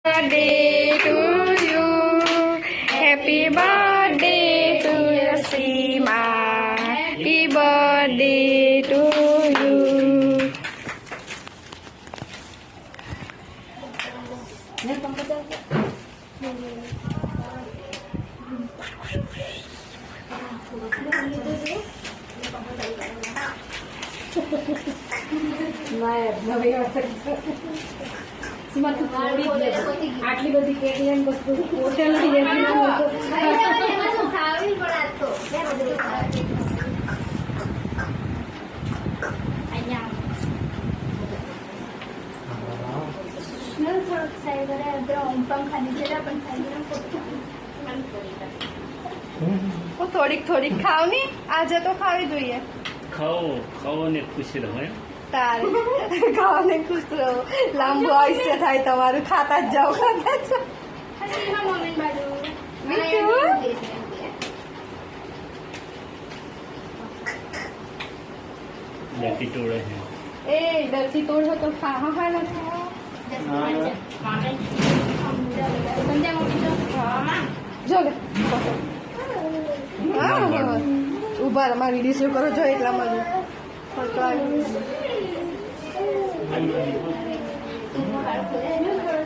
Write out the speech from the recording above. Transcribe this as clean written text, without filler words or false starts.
birthday to you. Happy birthday to you, Seema. Happy birthday to you. આટલી બધી cake વસ્તુ hotel થોડીક થોડીક ખાવ ની આજે તો ખાવી જોઈએ. ખાઓ ને ખુશ રહો એમ. તારે ખાવાને ખુશ રહો, લાંબુ આયુષ્ય થાય તમારું. ખાતા જ જાઓ, ખાતા જ જાઓ. ડરતી ટોળે છે. એ ડરથી તોડ તો ખા હા જો ઉભા તમારી ડીશ કરો છો એટલામાં જ